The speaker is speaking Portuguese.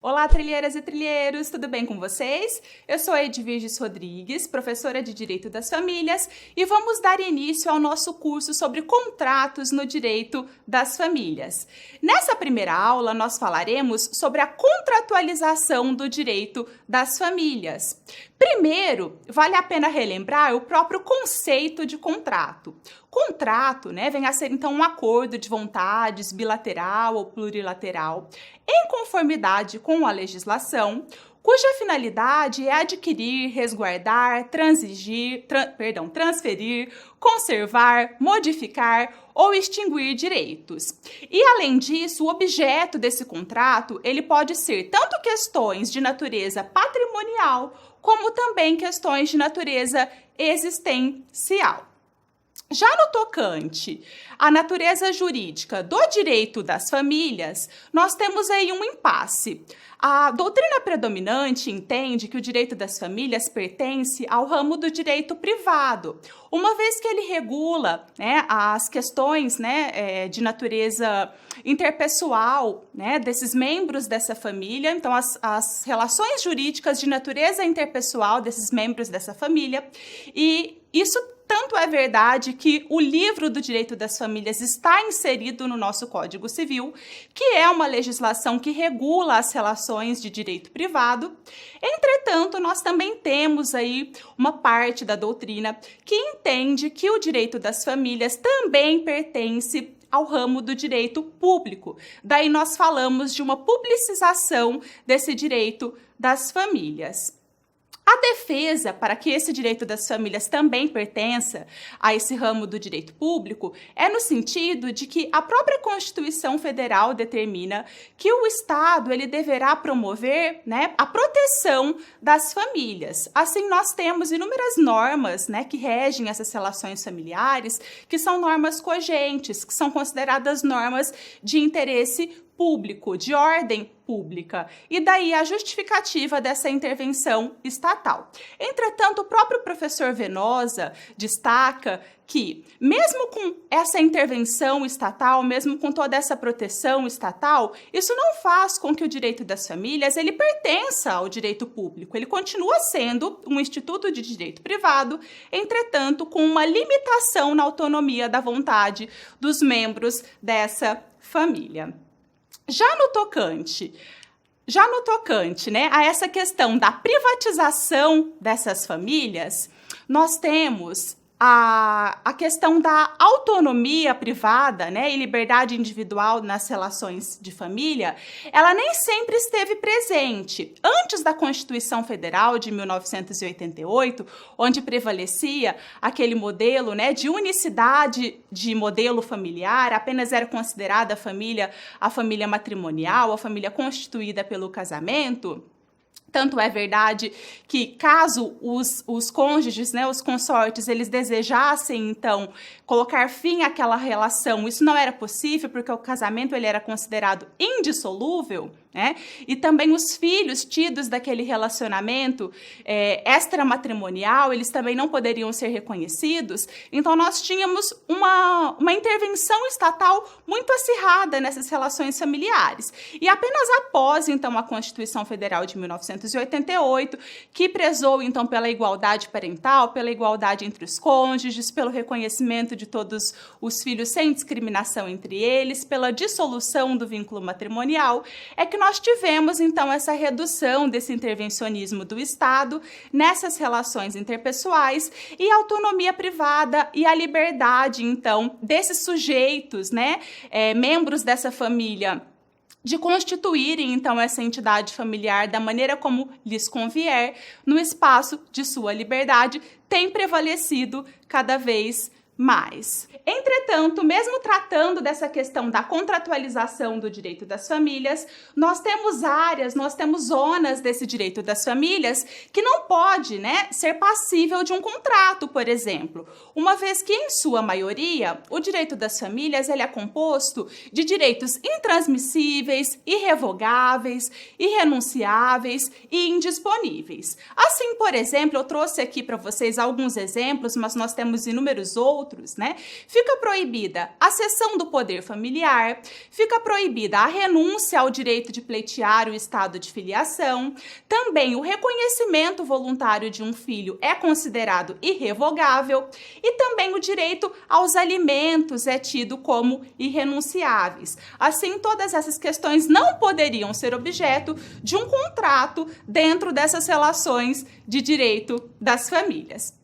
Olá, trilheiras e trilheiros, tudo bem com vocês? Eu sou a Edviges Rodrigues, professora de Direito das Famílias, e vamos dar início ao nosso curso sobre contratos no direito das famílias. Nessa primeira aula, nós falaremos sobre a contratualização do direito das famílias. Primeiro, vale a pena relembrar o próprio conceito de contrato. Contrato, vem a ser então um acordo de vontades bilateral ou plurilateral, em conformidade com a legislação, cuja finalidade é adquirir, resguardar, transferir, conservar, modificar ou extinguir direitos. E, além disso, o objeto desse contrato, ele pode ser tanto questões de natureza patrimonial, como também questões de natureza existencial. Já no tocante à natureza jurídica do direito das famílias, nós temos aí um impasse. A doutrina predominante entende que o direito das famílias pertence ao ramo do direito privado, uma vez que ele regula as questões de natureza interpessoal desses membros dessa família, então as relações jurídicas de natureza interpessoal desses membros dessa família, e isso tanto é verdade que o livro do direito das famílias está inserido no nosso Código Civil, que é uma legislação que regula as relações de direito privado. Entretanto, nós também temos aí uma parte da doutrina que entende que o direito das famílias também pertence ao ramo do direito público. Daí nós falamos de uma publicização desse direito das famílias. A defesa, para que esse direito das famílias também pertença a esse ramo do direito público, é no sentido de que a própria Constituição Federal determina que o Estado ele deverá promover a proteção das famílias. Assim, nós temos inúmeras normas que regem essas relações familiares, que são normas cogentes, que são consideradas normas de interesse público, de ordem pública, e daí a justificativa dessa intervenção estatal. Entretanto, o próprio professor Venosa destaca que, mesmo com essa intervenção estatal, mesmo com toda essa proteção estatal, isso não faz com que o direito das famílias ele pertença ao direito público. Ele continua sendo um instituto de direito privado, entretanto, com uma limitação na autonomia da vontade dos membros dessa família. Já no tocante a essa questão da privatização dessas famílias, nós temos a questão da autonomia privada e liberdade individual nas relações de família, ela nem sempre esteve presente. Antes da Constituição Federal de 1988, onde prevalecia aquele modelo de unicidade de modelo familiar, apenas era considerada a família matrimonial, a família constituída pelo casamento. Tanto é verdade que, caso os cônjuges, os consortes, eles desejassem, então, colocar fim àquela relação, isso não era possível, porque o casamento ele era considerado indissolúvel, e também os filhos tidos daquele relacionamento extramatrimonial, eles também não poderiam ser reconhecidos. Então, nós tínhamos uma intervenção estatal muito acirrada nessas relações familiares. E apenas após, então, a Constituição Federal de 1988, que prezou, então, pela igualdade parental, pela igualdade entre os cônjuges, pelo reconhecimento de todos os filhos sem discriminação entre eles, pela dissolução do vínculo matrimonial, é que nós tivemos, então, essa redução desse intervencionismo do Estado nessas relações interpessoais e a autonomia privada e a liberdade, então, desses sujeitos, membros dessa família, de constituírem, então, essa entidade familiar da maneira como lhes convier, no espaço de sua liberdade, tem prevalecido cada vez mais. Entretanto, mesmo tratando dessa questão da contratualização do direito das famílias, nós temos áreas, nós temos zonas desse direito das famílias que não pode, ser passível de um contrato, por exemplo, uma vez que, em sua maioria, o direito das famílias ele é composto de direitos intransmissíveis, irrevogáveis, irrenunciáveis e indisponíveis. Assim, por exemplo, eu trouxe aqui para vocês alguns exemplos, mas nós temos inúmeros outros, outros, né? Fica proibida a cessão do poder familiar, fica proibida a renúncia ao direito de pleitear o estado de filiação, também o reconhecimento voluntário de um filho é considerado irrevogável e também o direito aos alimentos é tido como irrenunciáveis. Assim, todas essas questões não poderiam ser objeto de um contrato dentro dessas relações de direito das famílias.